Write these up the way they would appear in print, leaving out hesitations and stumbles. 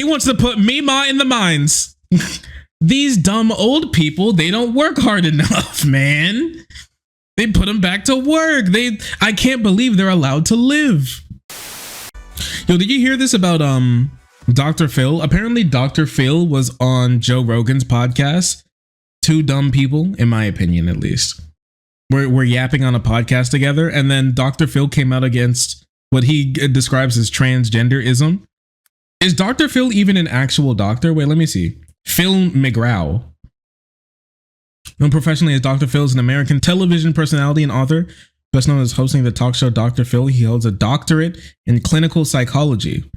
He wants to put Mima in the mines. These dumb old people, they don't work hard enough, man. They put them back to work. I can't believe they're allowed to live. Yo, did you hear this about Dr. Phil? Apparently Dr. Phil was on Joe Rogan's podcast. Two dumb people, in my opinion, at least. We're yapping on a podcast together, and then Dr. Phil came out against what he describes as transgenderism. Is Dr. Phil even an actual doctor? Wait, let me see. Phil McGraw. Known professionally as Dr. Phil, is an American television personality and author, best known as hosting the talk show Dr. Phil. He holds a doctorate in clinical psychology.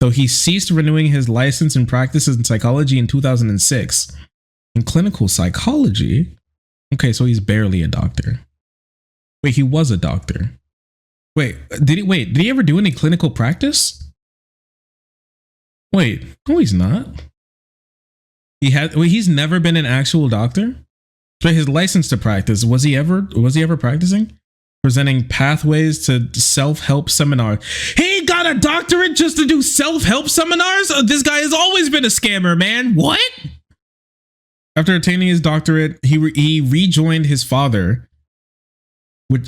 So he ceased renewing his license and practices in psychology in 2006. In clinical psychology? Okay, so he's barely a doctor. Wait, he was a doctor. Wait, did he ever do any clinical practice? Wait, no, he's not. He's never been an actual doctor? But his license to practice, was he ever practicing? Presenting pathways to self-help seminars. He got a doctorate just to do self-help seminars? This guy has always been a scammer, man. What? After attaining his doctorate, he rejoined his father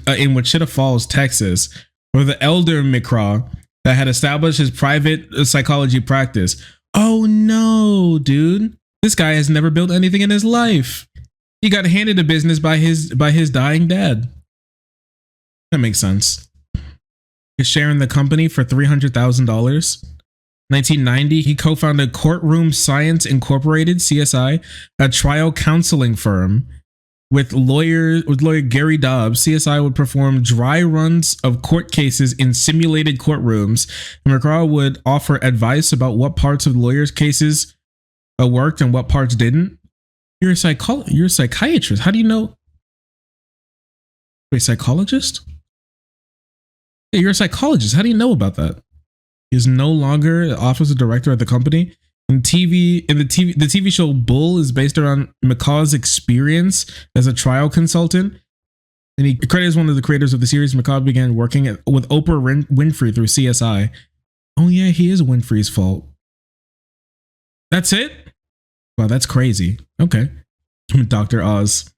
in Wichita Falls, Texas, where the elder McCraw that had established his private psychology practice. Oh no, dude. This guy has never built anything in his life. He got handed a business by his dying dad. That makes sense. He's sharing the company for $300,000. 1990, he co-founded Courtroom Science Incorporated, CSI, a trial counseling firm. With lawyer Gary Dobbs, CSI would perform dry runs of court cases in simulated courtrooms, and McGraw would offer advice about what parts of the lawyers' cases worked and what parts didn't. You're a psychiatrist. How do you know? Wait, psychologist? Yeah, you're a psychologist. How do you know about that? He's no longer officer director at the company. The TV show Bull is based around McCaw's experience as a trial consultant, and he credited as one of the creators of the series. McCaw began working with Oprah Winfrey through CSI. Oh yeah, he is Winfrey's fault. That's it? Wow, that's crazy. Okay. Dr. Oz.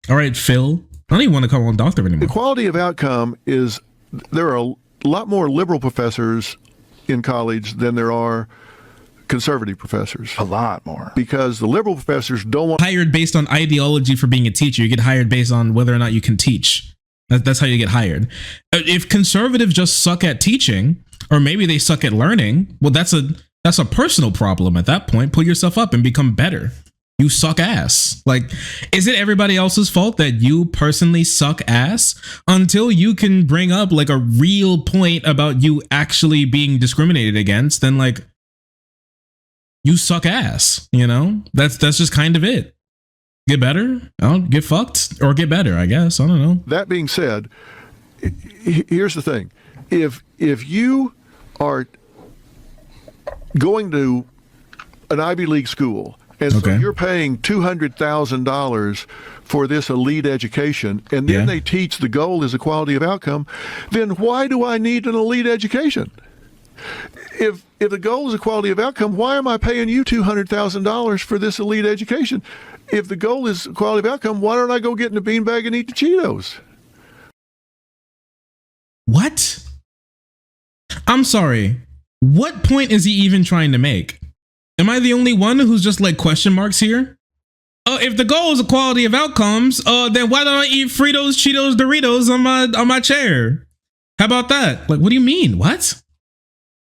All right, Phil. I don't even want to call him doctor anymore. The quality of outcome is, there are a lot more liberal professors in college than there are conservative professors. A lot more. Because the liberal professors don't want... Hired based on ideology for being a teacher. You get hired based on whether or not you can teach. That's how you get hired. If conservatives just suck at teaching, or maybe they suck at learning, well, that's a personal problem at that point. Pull yourself up and become better. You suck ass. Like, is it everybody else's fault that you personally suck ass? Until you can bring up like a real point about you actually being discriminated against, then like, you suck ass, you know? That's just kind of it. Get better, get fucked, or get better, I guess. I don't know. That being said, here's the thing. If you are going to an Ivy League school, and so you're paying $200,000 for this elite education, and then they teach the goal is equality of outcome, then why do I need an elite education? If the goal is equality of outcome, why am I paying you $200,000 for this elite education? If the goal is equality of outcome, why don't I go get in a beanbag and eat the Cheetos? What? I'm sorry. What point is he even trying to make? Am I the only one who's just like question marks here? If the goal is equality of outcomes, then why don't I eat Fritos, Cheetos, Doritos on my chair? How about that? Like, what do you mean? What?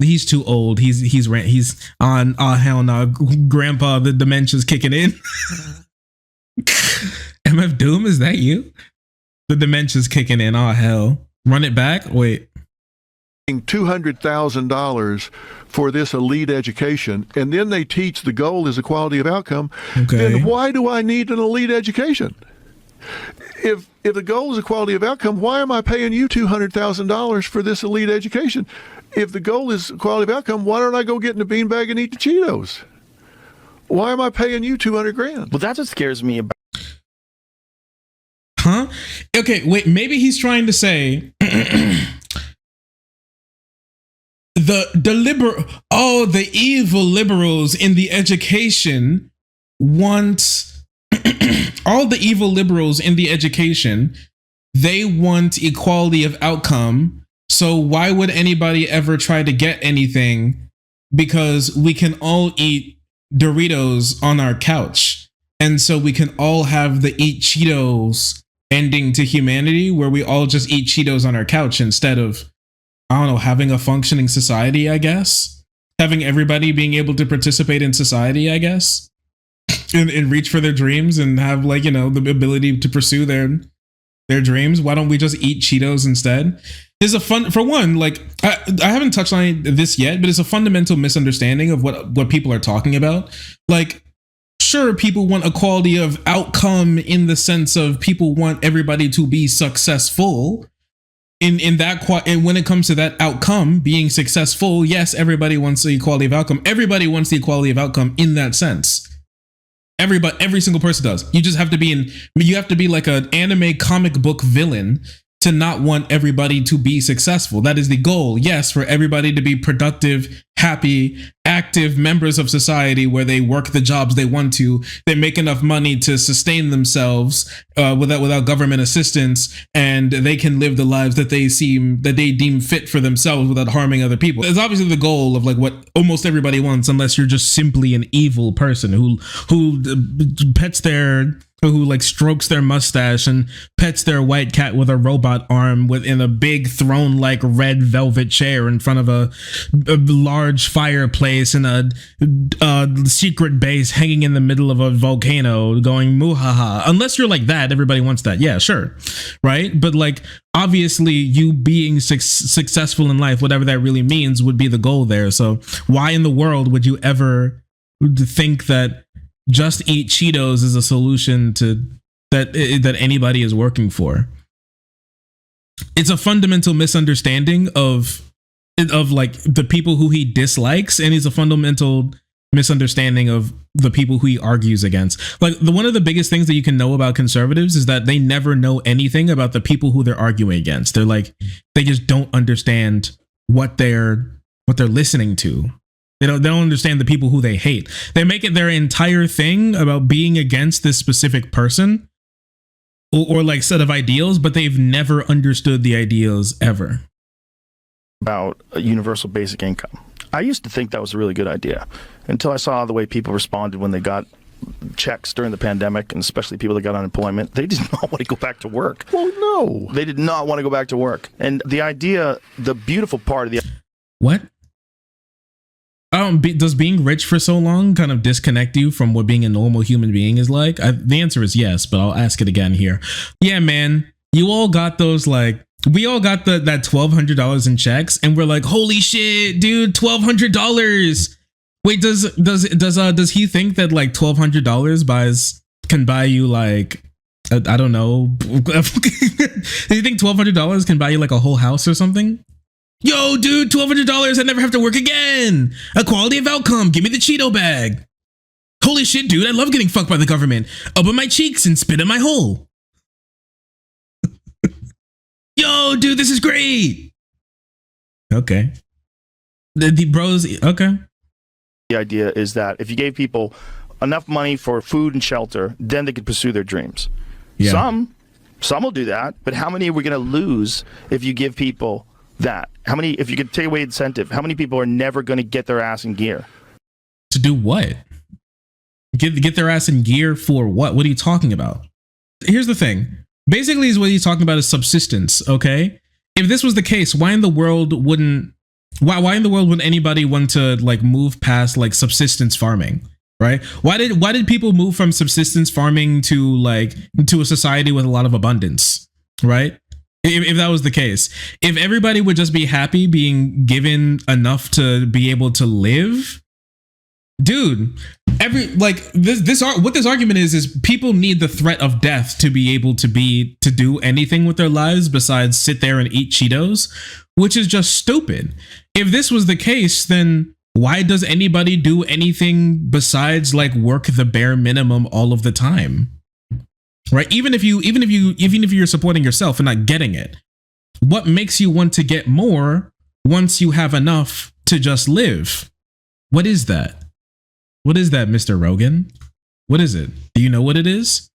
He's too old. He's on. Oh hell no, Grandpa, the dementia's kicking in. MF Doom, is that you? The dementia's kicking in. Oh hell, run it back. Wait. $200,000 for this elite education, and then they teach the goal is equality of outcome. Then why do I need an elite education? If the goal is equality of outcome, why am I paying you $200,000 for this elite education? If the goal is equality of outcome, why don't I go get in a beanbag and eat the Cheetos? Why am I paying you $200,000? Well, that's what scares me about. Huh? Okay, wait. Maybe he's trying to say. the evil liberals in the education want all the evil liberals in the education, they want equality of outcome. So why would anybody ever try to get anything? Because we can all eat Doritos on our couch. And so we can all have the eat Cheetos ending to humanity, where we all just eat Cheetos on our couch instead of, I don't know, having a functioning society, I guess. Having everybody being able to participate in society, I guess. And reach for their dreams and have, like, you know, the ability to pursue their dreams. Why don't we just eat Cheetos instead? There's a fun, for one, like, I haven't touched on this yet, but it's a fundamental misunderstanding of what people are talking about. Like, sure, people want equality of outcome in the sense of people want everybody to be successful. And when it comes to that outcome being successful, yes, everybody wants the equality of outcome. Everybody wants the equality of outcome in that sense. Every single person does. You just have to be like an anime comic book villain to not want everybody to be successful. That is the goal. Yes, for everybody to be productive, happy, active members of society where they work the jobs they want to. They make enough money to sustain themselves without government assistance, and they can live the lives that they deem fit for themselves without harming other people. It's obviously the goal of, like, what almost everybody wants, unless you're just simply an evil person who like strokes their mustache and pets their white cat with a robot arm within a big throne like red velvet chair in front of a large fireplace in a secret base hanging in the middle of a volcano going muhaha. Unless you're like that, everybody wants that. Yeah, sure. Right. But, like, obviously you being successful in life, whatever that really means, would be the goal there. So why in the world would you ever think that just eat Cheetos is a solution to that anybody is working for? It's a fundamental misunderstanding of like the people who he dislikes, and it's a fundamental misunderstanding of the people who he argues against. Like, one of the biggest things that you can know about conservatives is that they never know anything about the people who they're arguing against. They're like, they just don't understand what they're listening to. They don't understand the people who they hate. They make it their entire thing about being against this specific person or like set of ideals, but they've never understood the ideals ever. About a universal basic income. I used to think that was a really good idea until I saw the way people responded when they got checks during the pandemic, and especially people that got unemployment. They did not want to go back to work. Well, no. They did not want to go back to work. And the idea, the beautiful part of the... What? Does being rich for so long kind of disconnect you from what being a normal human being is like? The answer is yes, but I'll ask it again here. Yeah, man, you all got those, like, we all got that $1,200 in checks, and we're like, holy shit, dude, $1,200. Wait, does he think that like $1,200 can buy you, like, I don't know? Do you think $1,200 can buy you like a whole house or something? Yo, dude, $1,200, I never have to work again. Equality of outcome, give me the Cheeto bag. Holy shit, dude, I love getting fucked by the government. Open my cheeks and spit in my hole. Yo, dude, this is great. Okay. The bros, okay. The idea is that if you gave people enough money for food and shelter, then they could pursue their dreams. Yeah. Some will do that, but how many are we going to lose if you give people that? How many, if you could take away incentive, how many people are never going to get their ass in gear? To do what? Get their ass in gear for what? What are you talking about? Here's the thing. Basically, is what he's talking about is subsistence, okay? If this was the case, why in the world would anybody want to like move past like subsistence farming, right? Why did people move from subsistence farming to a society with a lot of abundance, right? If that was the case, if everybody would just be happy being given enough to be able to live, dude, what this argument is people need the threat of death to be able to do anything with their lives besides sit there and eat Cheetos, which is just stupid. If this was the case, then why does anybody do anything besides like work the bare minimum all of the time? Right? Even if you're supporting yourself and not getting it, what makes you want to get more once you have enough to just live. What is that? What is that, Mr. Rogan? What is it? Do you know what it is?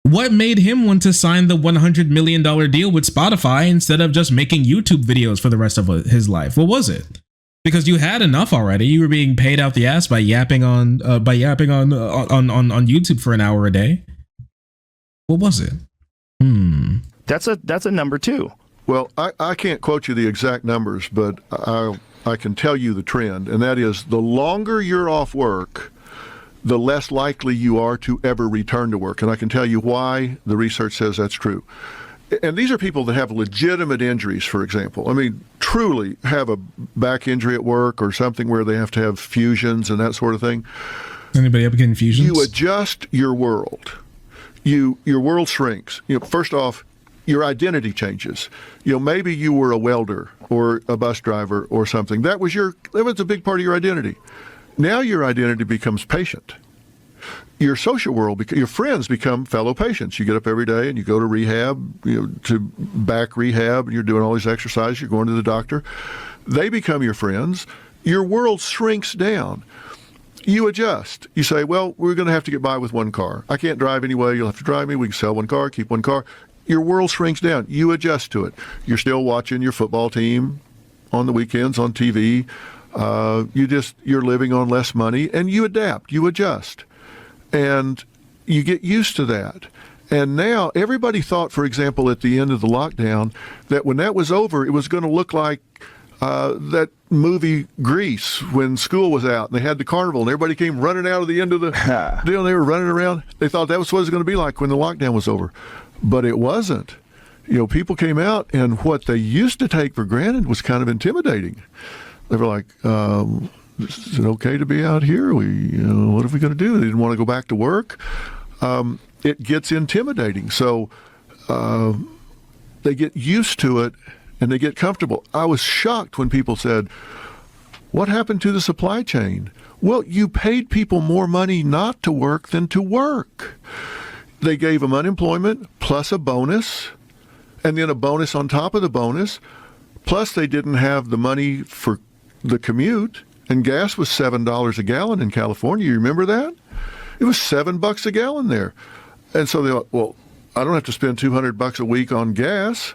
What made him want to sign the $100 million deal with Spotify instead of just making YouTube videos for the rest of his life? What was it? Because you had enough already. You were being paid out the ass by yapping on YouTube for an hour a day. What was it? That's a number two. Well, I can't quote you the exact numbers, but I can tell you the trend, and that is the longer you're off work, the less likely you are to ever return to work. And I can tell you why the research says that's true. And these are people that have legitimate injuries, for example. I mean, truly have a back injury at work or something where they have to have fusions and that sort of thing. Anybody ever getting fusions? You adjust your world. Your world shrinks. First off, your identity changes. Maybe you were a welder or a bus driver or something. That was a big part of your identity. Now your identity becomes patient. Your social world, your friends become fellow patients. You get up every day and you go to rehab, to back rehab, and you're doing all these exercises. You're going to the doctor. They become your friends. Your world shrinks down. You adjust. You say, well, we're going to have to get by with one car. I can't drive anyway. You'll have to drive me. We can sell one car, keep one car. Your world shrinks down. You adjust to it. You're still watching your football team on the weekends on TV. You're living on less money, and you adapt, you adjust, and you get used to that. And now everybody thought, for example, at the end of the lockdown, that when that was over, it was going to look like that movie Grease when school was out and they had the carnival and everybody came running out of the end of the deal and they were running around. They thought that was what it was going to be like when the lockdown was over. But it wasn't. People came out, and what they used to take for granted was kind of intimidating. They were like, is it okay to be out here? What are we going to do? They didn't want to go back to work. It gets intimidating. So they get used to it and they get comfortable. I was shocked when people said, what happened to the supply chain? Well, you paid people more money not to work than to work. They gave them unemployment plus a bonus, and then a bonus on top of the bonus. Plus, they didn't have the money for the commute, and gas was $7 a gallon in California. You remember that? It was $7 a gallon there. And so they thought, well, I don't have to spend $200 a week on gas,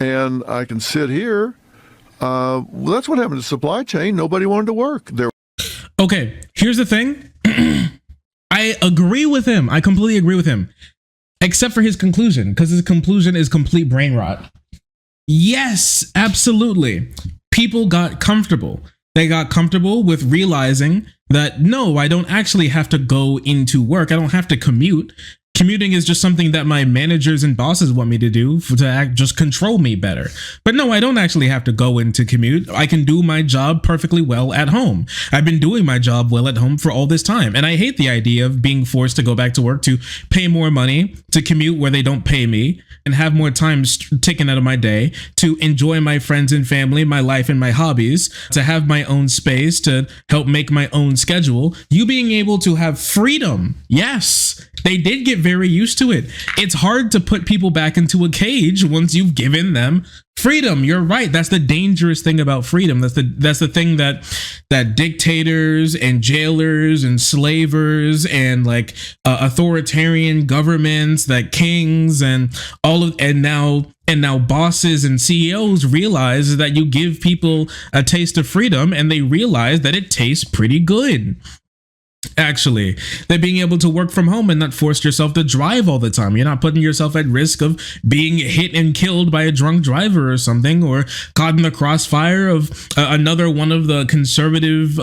and I can sit here. Well, that's what happened to the supply chain. Nobody wanted to work. Okay, here's the thing. I agree with him. I completely agree with him, except for his conclusion, because his conclusion is complete brain rot. Yes, absolutely. People got comfortable. They got comfortable with realizing that, no, I don't actually have to go into work. I don't have to commute. Commuting is just something that my managers and bosses want me to do to just control me better. But no, I don't actually have to go into commute. I can do my job perfectly well at home. I've been doing my job well at home for all this time. And I hate the idea of being forced to go back to work, to pay more money, to commute where they don't pay me, and have more time taken out of my day to enjoy my friends and family, my life and my hobbies, to have my own space, to help make my own schedule. You being able to have freedom. Yes, they did get very used to it. It's hard to put people back into a cage once you've given them freedom. You're right. That's the dangerous thing about freedom. That's the thing that dictators and jailers and slavers and like authoritarian governments, that kings and now bosses and CEOs realize that you give people a taste of freedom and they realize that it tastes pretty good. Actually, that being able to work from home and not force yourself to drive all the time. You're not putting yourself at risk of being hit and killed by a drunk driver or something, or caught in the crossfire of another one of the conservative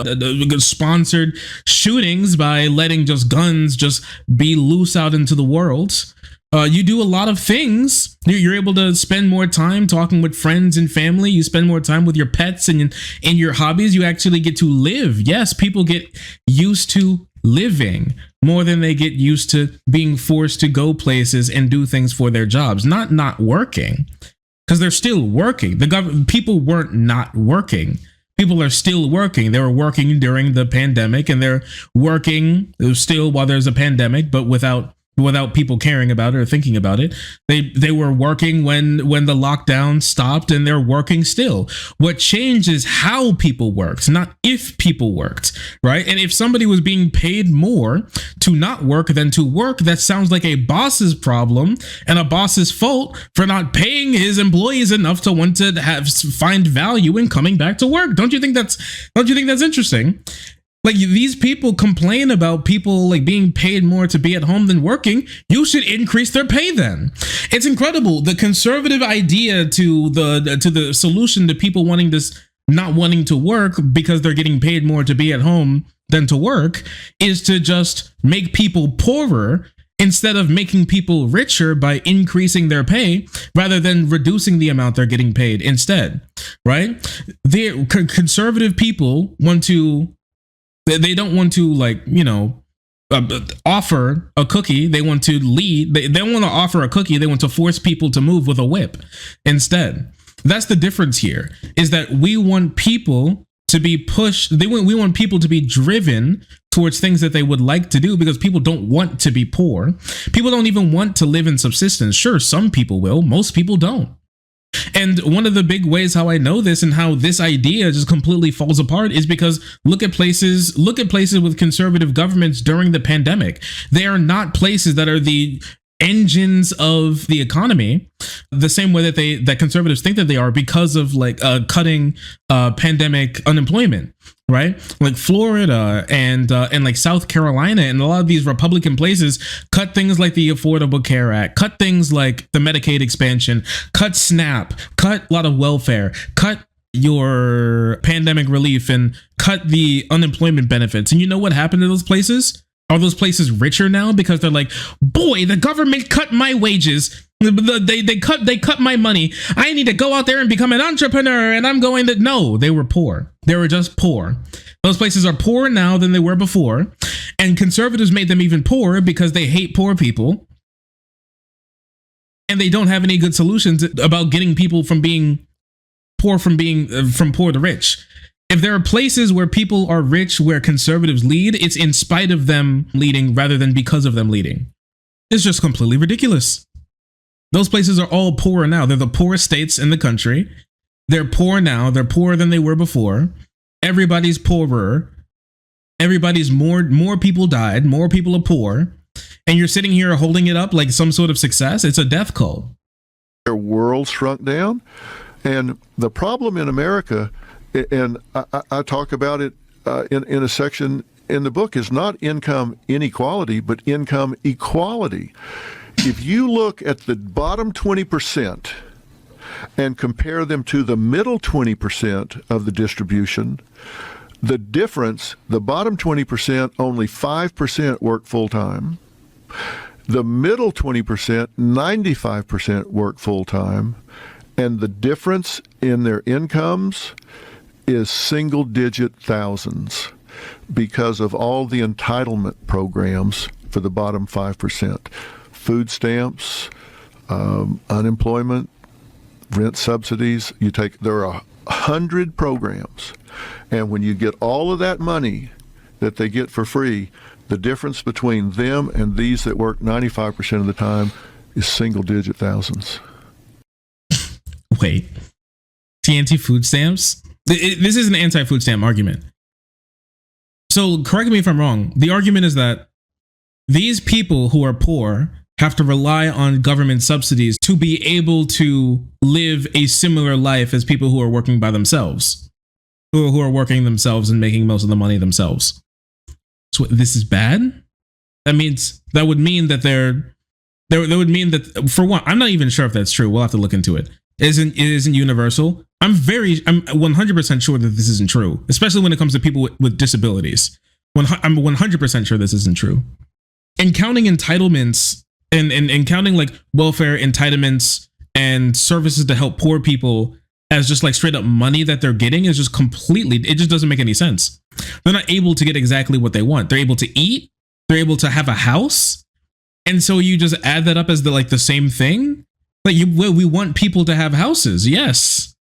sponsored shootings by letting just guns just be loose out into the world. You do a lot of things. You're able to spend more time talking with friends and family. You spend more time with your pets and in your hobbies. You actually get to live. Yes, people get used to living more than they get used to being forced to go places and do things for their jobs. Not working, because they're still working. People weren't not working. People are still working. They were working during the pandemic, and they're working still while there's a pandemic, but without without people caring about it or thinking about it. They were working when the lockdown stopped, and they're working still. What changed is how people worked, not if people worked, right? And if somebody was being paid more to not work than to work, that sounds like a boss's problem and a boss's fault for not paying his employees enough to want to find value in coming back to work. Don't you think that's interesting? Like, these people complain about people like being paid more to be at home than working. You should increase their pay then. It's incredible. The conservative idea to the solution to people wanting this, not wanting to work because they're getting paid more to be at home than to work, is to just make people poorer instead of making people richer by increasing their pay rather than reducing the amount they're getting paid instead, right? The conservative people they don't want to, like, offer a cookie. They want to lead. They don't want to offer a cookie. They want to force people to move with a whip instead. That's the difference here, is that we want people to be pushed. We want people to be driven towards things that they would like to do, because people don't want to be poor. People don't even want to live in subsistence. Sure, some people will. Most people don't. And one of the big ways how I know this and how this idea just completely falls apart is because look at places with conservative governments during the pandemic. They are not places that are the engines of the economy the same way that conservatives think that they are, because of like cutting pandemic unemployment, right? Like Florida and like South Carolina and a lot of these Republican places cut things like the Affordable Care Act, cut things like the Medicaid expansion, cut SNAP, cut a lot of welfare, cut your pandemic relief, and cut the unemployment benefits. And you know what happened to those places? Are those places richer now because they're like, boy, the government cut my wages. They cut my money. I need to go out there and become an entrepreneur, and I'm going to. No, they were poor. They were just poor. Those places are poorer now than they were before. And conservatives made them even poorer because they hate poor people. And they don't have any good solutions about getting people from being poor, from poor to rich. If there are places where people are rich, where conservatives lead, it's in spite of them leading rather than because of them leading. It's just completely ridiculous. Those places are all poorer now. They're the poorest states in the country. They're poor now. They're poorer than they were before. Everybody's poorer. Everybody's more people died. More people are poor. And you're sitting here holding it up like some sort of success. It's a death cult. Their world shrunk down. And the problem in America, and I talk about it in a section in the book, is not income inequality, but income equality. If you look at the bottom 20% and compare them to the middle 20% of the distribution, the difference, the bottom 20%, only 5% work full-time. The middle 20%, 95% work full-time. And the difference in their incomes is single-digit thousands because of all the entitlement programs for the bottom 5%. Food stamps, unemployment, rent subsidies. There are 100 programs. And when you get all of that money that they get for free, the difference between them and these that work 95% of the time is single-digit thousands. Wait, anti-food stamps? This is an anti-food stamp argument. So correct me if I'm wrong. The argument is that these people who are poor have to rely on government subsidies to be able to live a similar life as people who are working by themselves, who are working themselves and making most of the money themselves. So this is bad? That would mean that for one, I'm not even sure if that's true. We'll have to look into it. It isn't universal. I'm 100% sure that this isn't true, especially when it comes to people with disabilities. I'm 100% sure this isn't true. And counting entitlements and counting like welfare entitlements and services to help poor people as just like straight up money that they're getting is just completely, it just doesn't make any sense. They're not able to get exactly what they want. They're able to eat. They're able to have a house. And so you just add that up as the same thing. Like we want people to have houses. Yes.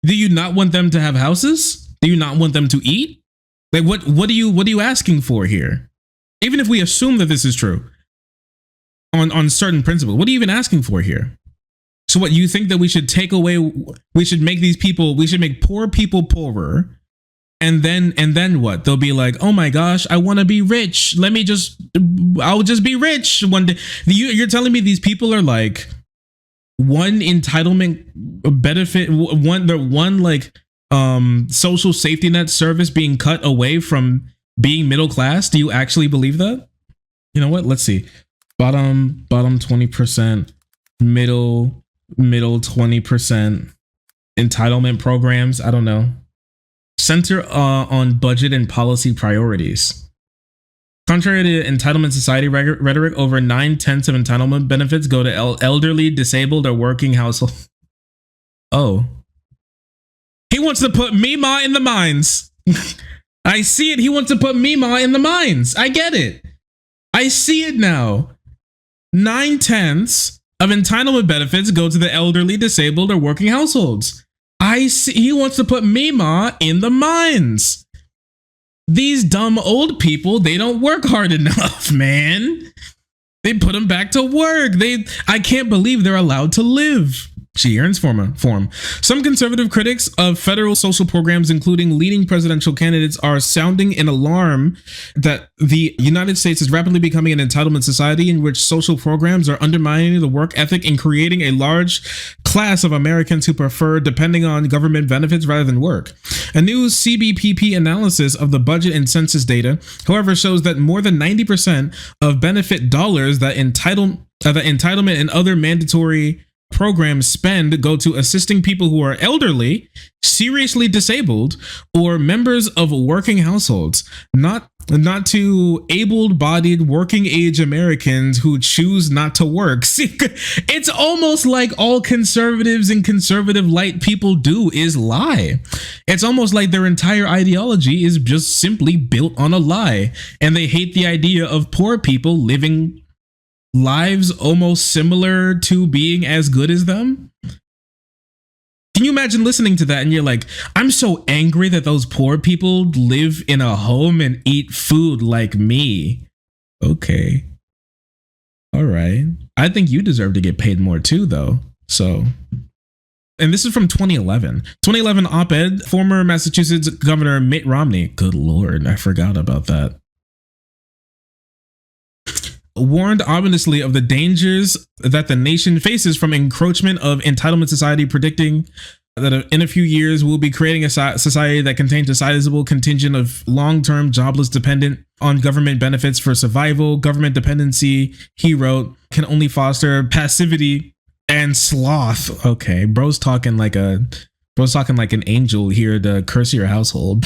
Do you not want them to have houses? Do you not want them to eat? Like what are you asking for here? Even if we assume that this is true, on certain principles. What are you even asking for here? So what, you think that we should take away, we should make poor people poorer, and then what? They'll be like, oh my gosh, I want to be rich. I'll just be rich one day. You're telling me these people are like one entitlement benefit, one like social safety net service being cut away from being middle class? Do you actually believe that? You know what? Let's see. Bottom 20%, middle 20%, entitlement programs. I don't know. Center on budget and policy priorities. Contrary to entitlement society rhetoric, over 9/10 of entitlement benefits go to elderly, disabled, or working household. Oh. He wants to put Mima in the mines. I see it. He wants to put Mima in the mines. I get it. I see it now. 9/10 of entitlement benefits go to the elderly, disabled, or working households. I see. He wants to put Mima in the mines. These dumb old people, they don't work hard enough, man. They put them back to work. I can't believe they're allowed to live. She earns form. Some conservative critics of federal social programs, including leading presidential candidates, are sounding an alarm that the United States is rapidly becoming an entitlement society in which social programs are undermining the work ethic and creating a large class of Americans who prefer depending on government benefits rather than work. A new CBPP analysis of the budget and census data, however, shows that more than 90% of benefit dollars that entitlement and other mandatory programs spend go to assisting people who are elderly, seriously disabled, or members of working households, not to able-bodied working age Americans who choose not to work. See, it's almost like all conservatives and conservative light people do is lie. It's almost like their entire ideology is just simply built on a lie, and they hate the idea of poor people living lives almost similar to being as good as them. Can you imagine listening to that and you're like, I'm so angry that those poor people live in a home and eat food like me. Okay. All right. I think you deserve to get paid more too, though. So, and this is from 2011. 2011 op-ed, former Massachusetts Governor Mitt Romney. Good Lord, I forgot about that. Warned ominously of the dangers that the nation faces from encroachment of entitlement society, predicting that in a few years we'll be creating a society that contains a sizable contingent of long-term jobless dependent on government benefits for survival. Government dependency, he wrote, can only foster passivity and sloth. Okay, bro's talking like an angel here to curse your household.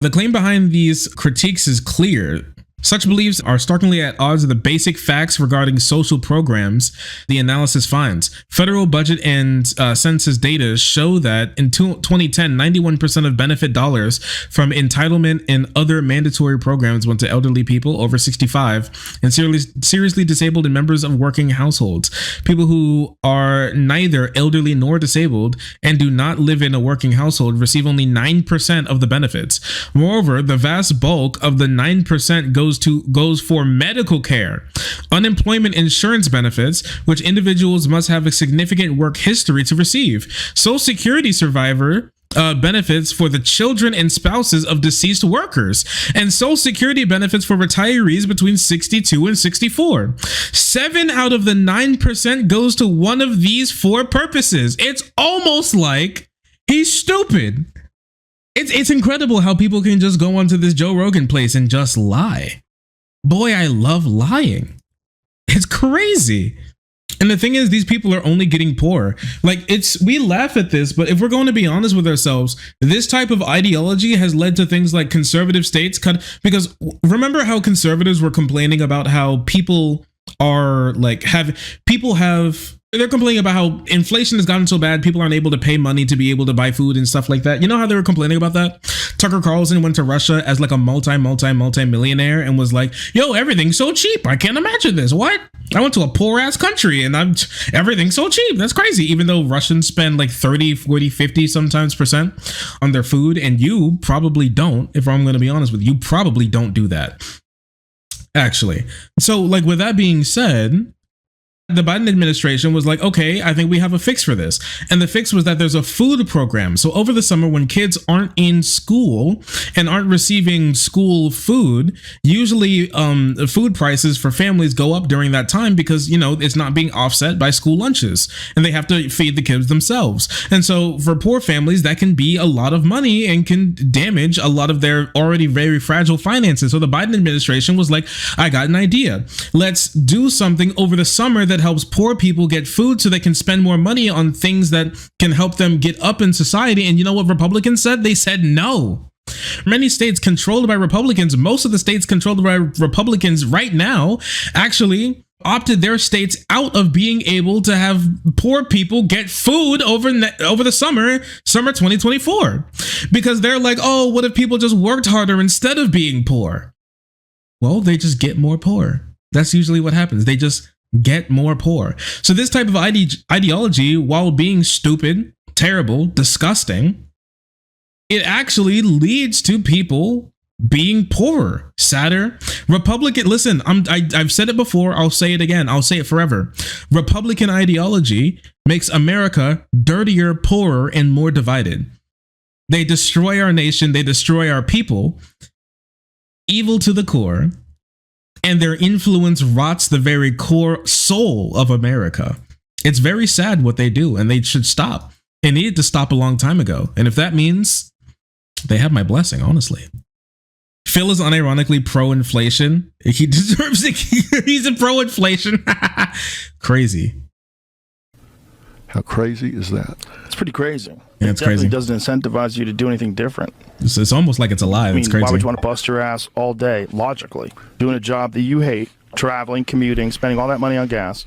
The claim behind these critiques is clear. Such beliefs are starkly at odds with the basic facts regarding social programs the analysis finds. Federal budget and census data show that in 2010, 91% of benefit dollars from entitlement and other mandatory programs went to elderly people over 65 and seriously disabled and members of working households. People who are neither elderly nor disabled and do not live in a working household receive only 9% of the benefits. Moreover, the vast bulk of the 9% goes for medical care, unemployment insurance benefits, which individuals must have a significant work history to receive, Social Security survivor benefits for the children and spouses of deceased workers, and Social Security benefits for retirees between 62 and 64. 7 out of the 9% goes to one of these 4 purposes. It's almost like he's stupid. It's incredible how people can just go onto this Joe Rogan place and just lie. Boy, I love lying. It's crazy. And the thing is, these people are only getting poorer. Like, we laugh at this, but if we're going to be honest with ourselves, this type of ideology has led to things like conservative states because remember how conservatives were complaining about how people are like, they're complaining about how inflation has gotten so bad, people aren't able to pay money to be able to buy food and stuff like that. You know how they were complaining about that? Tucker Carlson went to Russia as like a multi-millionaire and was like, yo, everything's so cheap. I can't imagine this. What? I went to a poor ass country and everything's so cheap. That's crazy. Even though Russians spend like 30, 40, 50 sometimes percent on their food. And you probably don't, if I'm going to be honest with you, probably don't do that. actually. So, like, with that being said, the Biden administration was like, okay, I think we have a fix for this. And the fix was that there's a food program. So over the summer, when kids aren't in school and aren't receiving school food, usually food prices for families go up during that time because, you know, it's not being offset by school lunches and they have to feed the kids themselves. And so for poor families, that can be a lot of money and can damage a lot of their already very fragile finances. So the Biden administration was like, I got an idea. Let's do something over the summer that helps poor people get food so they can spend more money on things that can help them get up in society. And you know what Republicans said? They said no. Many states controlled by Republicans, most of the states controlled by Republicans right now, actually opted their states out of being able to have poor people get food over the summer 2024, because they're like, oh, what if people just worked harder instead of being poor? Well, they just get more poor. That's usually what happens. They just get more poor. So this type of ideology, while being stupid, terrible, disgusting, it actually leads to people being poorer, sadder. Listen, I've said it before, I'll say it again, I'll say it forever. Republican ideology makes America dirtier, poorer, and more divided. They destroy our nation, they destroy our people, evil to the core. And their influence rots the very core soul of America. It's very sad what they do, and they should stop. They needed to stop a long time ago. And if that means, they have my blessing, honestly. Phil is unironically pro-inflation. He deserves it. He's a pro-inflation. Crazy. How crazy is that? It's pretty crazy. Yeah, it it's definitely crazy. doesn't incentivize you to do anything different. It's almost like it's alive. I mean, it's crazy. why would you want to bust your ass all day, logically, doing a job that you hate, traveling, commuting, spending all that money on gas,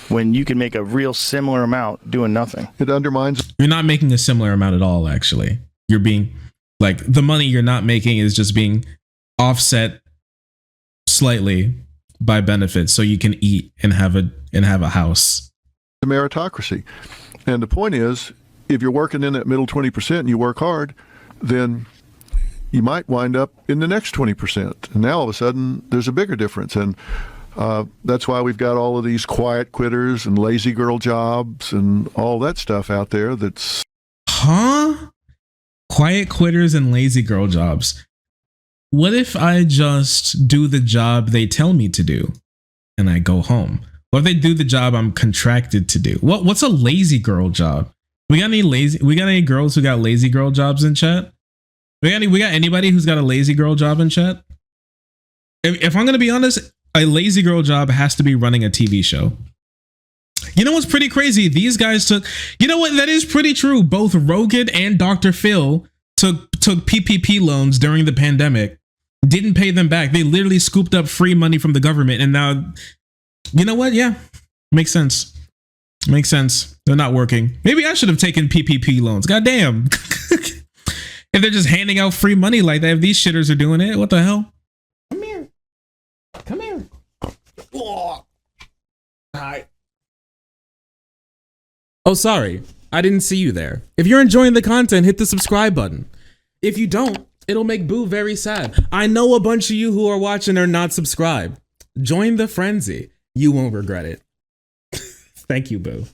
when you can make a real similar amount doing nothing? It undermines. You're not making a similar amount at all, actually. You're being, like, the money you're not making is just being offset slightly by benefits so you can eat and have a house. The meritocracy. And the point is, if you're working in that middle 20% and you work hard, then you might wind up in the next 20%. And now all of a sudden, there's a bigger difference. And that's why we've got all of these quiet quitters and lazy girl jobs and all that stuff out there that's... Huh? Quiet quitters and lazy girl jobs. What if I just do the job they tell me to do and I go home? What if they do the job I'm contracted to do? What's a lazy girl job? We got any girls who got lazy girl jobs in chat? We got anybody who's got a lazy girl job in chat? If I'm gonna be honest, a lazy girl job has to be running a TV show. You know what's pretty crazy? These guys took, you know what? That is pretty true. Both Rogan and Dr. Phil took PPP loans during the pandemic, didn't pay them back. They literally scooped up free money from the government. And now, you know what? Yeah, makes sense. Makes sense. They're not working. Maybe I should have taken PPP loans. God damn. If they're just handing out free money like that, if these shitters are doing it, what the hell? Come here. Come here. Oh. Hi. Oh, sorry. I didn't see you there. If you're enjoying the content, hit the subscribe button. If you don't, it'll make Boo very sad. I know a bunch of you who are watching are not subscribed. Join the frenzy. You won't regret it. Thank you, Boo.